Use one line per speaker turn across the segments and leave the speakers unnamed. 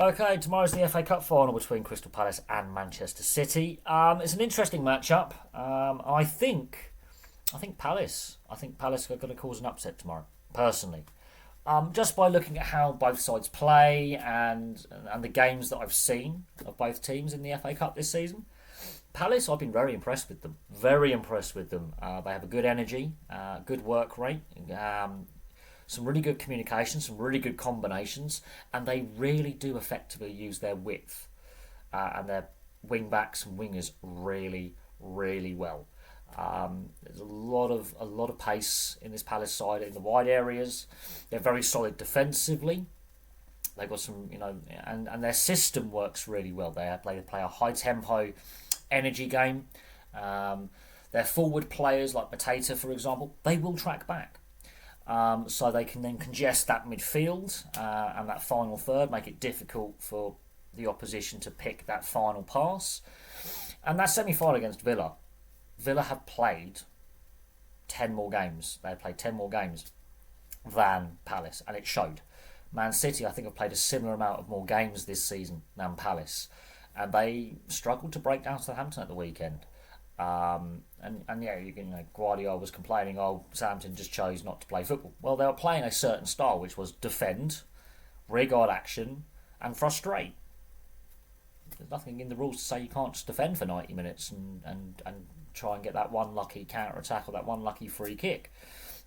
Okay, tomorrow's the FA Cup final between Crystal Palace and Manchester City. It's an interesting matchup. I think Palace. I think Palace are going to cause an upset tomorrow. Personally, just by looking at how both sides play and the games that I've seen of both teams in the FA Cup this season, Palace, I've been very impressed with them. Very impressed with them. They have a good energy, good work rate, some really good communication, some really good combinations, and they really do effectively use their width and their wing backs and wingers really, really well. There's a lot of pace in this Palace side in the wide areas. They're very solid defensively. They've got some, and their system works really well. They play a high tempo, energy game. Their forward players like Mateta, for example, they will track back. So they can then congest that midfield and that final third, make it difficult for the opposition to pick that final pass. And that semi-final against Villa, Villa have played 10 more games. They have played 10 more games than Palace, and it showed. Man City, I think, have played a similar amount of more games this season than Palace, and they struggled to break down Southampton at the weekend. And yeah, Guardiola was complaining, oh, Southampton just chose not to play football. Well, they were playing a certain style, which was defend, rearguard action, and frustrate. There's nothing in the rules to say you can't just defend for 90 minutes and try and get that one lucky counter attack or that one lucky free kick.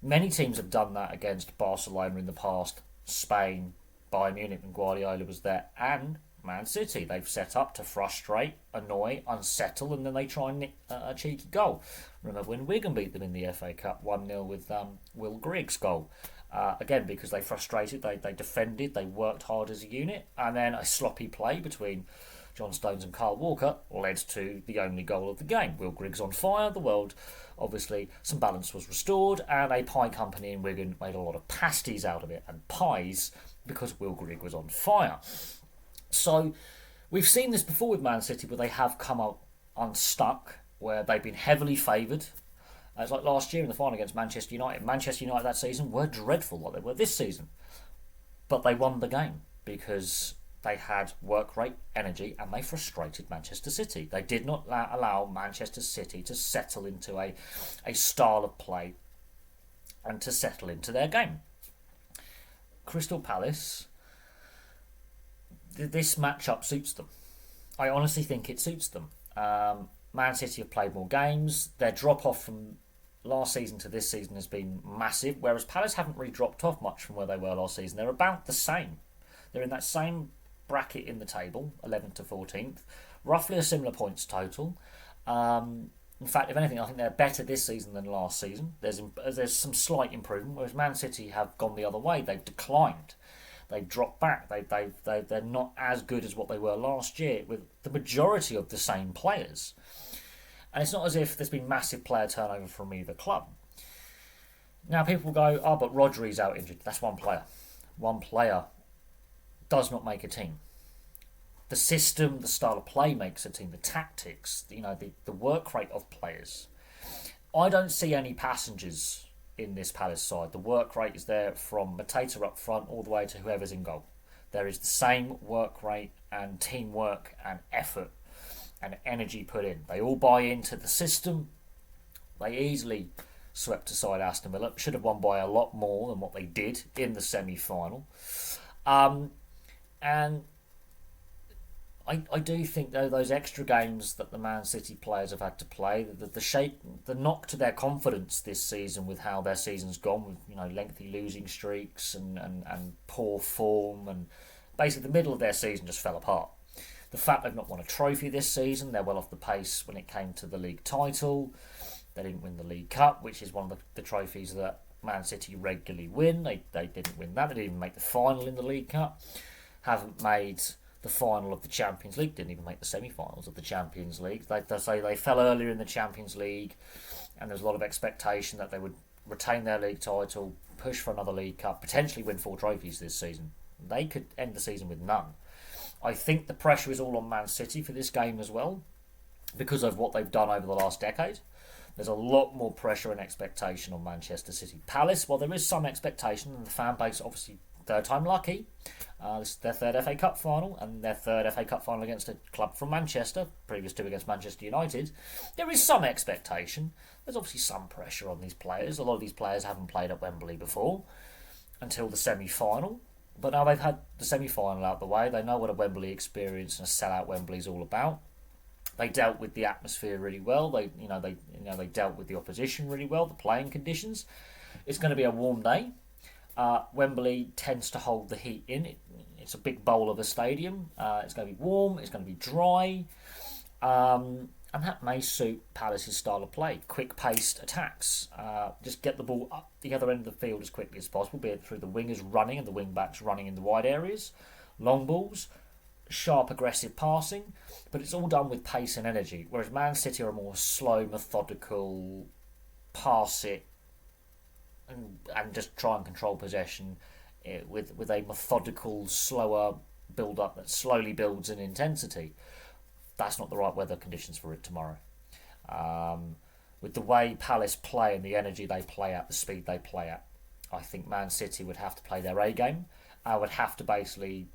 Many teams have done that against Barcelona in the past, Spain, Bayern Munich when Guardiola was there, and Man City. They've set up to frustrate, annoy, unsettle, and then they try and nick a cheeky goal. Remember when Wigan beat them in the FA Cup 1-0 with Will Grigg's goal. Again, because they frustrated, they defended, they worked hard as a unit, and then a sloppy play between John Stones and Carl Walker led to the only goal of the game. Will Griggs on fire, the world, obviously, some balance was restored, and a pie company in Wigan made a lot of pasties out of it, and pies, because Will Grigg was on fire. So we've seen this before with Man City where they have come out unstuck, where they've been heavily favoured. It's like last year in the final against Manchester United. Manchester United that season were dreadful like they were this season. But they won the game because they had work rate, energy, and they frustrated Manchester City. They did not allow Manchester City to settle into a style of play and to settle into their game. Crystal Palace, this matchup suits them. I honestly think it suits them. Man City have played more games. Their drop off from last season to this season has been massive, whereas Palace haven't really dropped off much from where they were last season. They're about the same. They're in that same bracket in the table, 11th to 14th, roughly a similar points total. In fact, if anything, I think they're better this season than last season. There's some slight improvement, whereas Man City have gone the other way. They've declined. They've dropped back. They're not as good as what they were last year with the majority of the same players. And it's not as if there's been massive player turnover from either club. Now people will go, oh, but Rodri's out injured. That's one player. One player does not make a team. The system, the style of play makes a team. The tactics, the work rate of players. I don't see any passengers in this Palace side. The work rate is there from Mateta up front all the way to whoever's in goal. There is the same work rate and teamwork and effort and energy put in. They all buy into the system. They easily swept aside Aston Villa. Should have won by a lot more than what they did in the semi-final. And I do think though those extra games that the Man City players have had to play, the knock to their confidence this season with how their season's gone, with lengthy losing streaks and poor form, and basically the middle of their season just fell apart. The fact they've not won a trophy this season, they're well off the pace when it came to the league title. They didn't win the League Cup, which is one of the trophies that Man City regularly win. They didn't win that. They didn't even make the final in the League Cup. Haven't made the final of the Champions League. Didn't even make the semi-finals of the Champions League. They say they fell earlier in the Champions League, and there's a lot of expectation that they would retain their league title, push for another League Cup, potentially win 4 trophies this season. They could end the season with none. I think the pressure is all on Man City for this game as well, because of what they've done over the last decade. There's a lot more pressure and expectation on Manchester City. Palace, well, there is some expectation, and the fan base obviously third time lucky. This is their third FA Cup final and their third FA Cup final against a club from Manchester, previous two against Manchester United. There is some expectation. There's obviously some pressure on these players. A lot of these players haven't played at Wembley before until the semi-final. But now they've had the semi-final out the way. They know what a Wembley experience and a sellout Wembley is all about. They dealt with the atmosphere really well. They dealt with the opposition really well. The playing conditions. It's going to be a warm day. Wembley tends to hold the heat in. It's a big bowl of a stadium. It's going to be warm. It's going to be dry. And that may suit Palace's style of play. Quick-paced attacks. Just get the ball up the other end of the field as quickly as possible, be it through the wingers running and the wing-backs running in the wide areas. Long balls. Sharp, aggressive passing. But it's all done with pace and energy. Whereas Man City are more slow, methodical, pass it, and just try and control possession with a methodical, slower build-up that slowly builds in intensity. That's not the right weather conditions for it tomorrow. With the way Palace play and the energy they play at, the speed they play at, I think Man City would have to play their A game. Would have to basically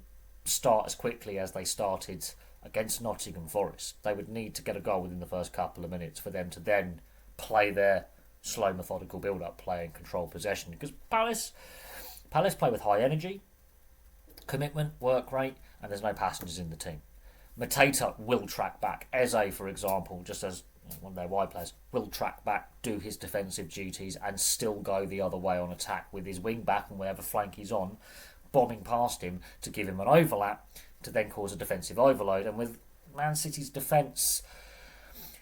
start as quickly as they started against Nottingham Forest. They would need to get a goal within the first couple of minutes for them to then play their slow, methodical build-up play and control possession. Because Palace play with high energy, commitment, work rate, and there's no passengers in the team. Mateta will track back. Eze, for example, just as one of their wide players, will track back, do his defensive duties, and still go the other way on attack with his wing back and whatever flank he's on, bombing past him to give him an overlap to then cause a defensive overload. And with Man City's defence,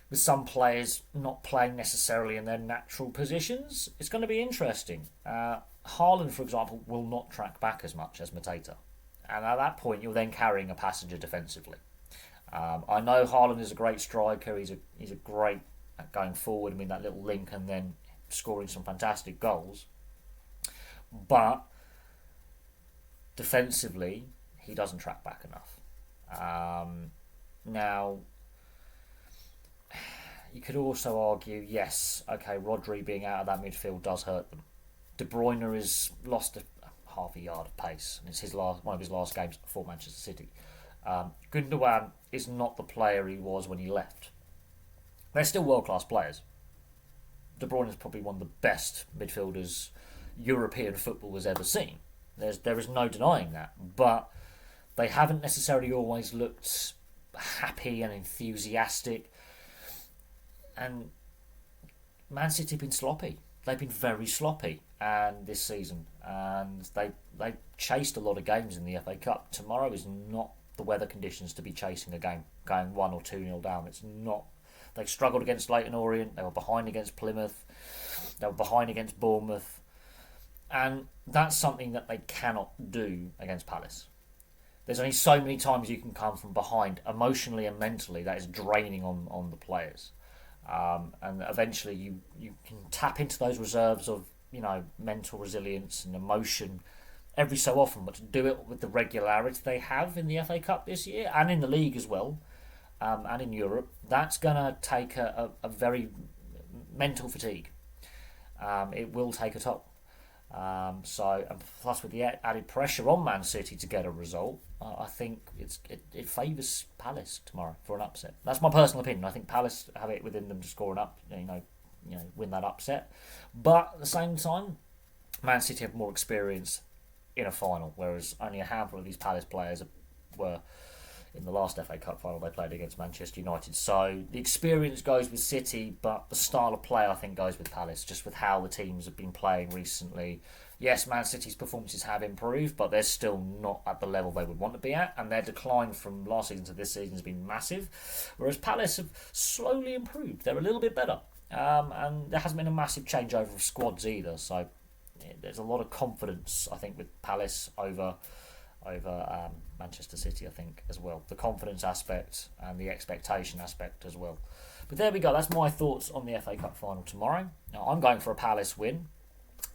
with some players not playing necessarily in their natural positions, it's going to be interesting. Haaland, for example, will not track back as much as Mateta. And at that point, you're then carrying a passenger defensively. I know Haaland is a great striker. He's a great at going forward. I mean, that little link and then scoring some fantastic goals. But defensively, he doesn't track back enough. Now, you could also argue, yes, okay, Rodri being out of that midfield does hurt them. De Bruyne has lost half a yard of pace, and it's one of his last games for Manchester City. Gundogan is not the player he was when he left. They're still world-class players. De Bruyne is probably one of the best midfielders European football has ever seen. There is no denying that. But they haven't necessarily always looked happy and enthusiastic. And Man City have been sloppy. They've been very sloppy this season. And they chased a lot of games in the FA Cup. Tomorrow is not the weather conditions to be chasing a game, going 1 or 2-0 down. It's not. They struggled against Leyton Orient. They were behind against Plymouth. They were behind against Bournemouth. And that's something that they cannot do against Palace. There's only so many times you can come from behind, emotionally and mentally. That is draining on the players. And eventually you can tap into those reserves of mental resilience and emotion every so often, but to do it with the regularity they have in the FA Cup this year and in the league as well, and in Europe, that's going to take a very mental fatigue. It will take a toll. And plus with the added pressure on Man City to get a result, I think it favours Palace tomorrow for an upset. That's my personal opinion. I think Palace have it within them to score win that upset. But at the same time, Man City have more experience in a final, whereas only a handful of these Palace players were in the last FA Cup final they played against Manchester United. So the experience goes with City, but the style of play I think goes with Palace, just with how the teams have been playing recently. Yes, Man City's performances have improved, but they're still not at the level they would want to be at, and their decline from last season to this season has been massive, whereas Palace have slowly improved. They're a little bit better, and there hasn't been a massive changeover of squads either, so there's a lot of confidence, I think, with Palace over Manchester City, I think, as well. The confidence aspect and the expectation aspect as well. But there we go. That's my thoughts on the FA Cup final tomorrow. Now, I'm going for a Palace win.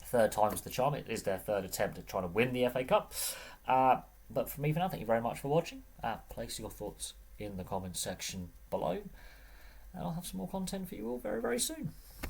Third time's the charm. It is their third attempt at trying to win the FA Cup. But from me for now, thank you very much for watching. Place your thoughts in the comments section below. And I'll have some more content for you all very, very soon.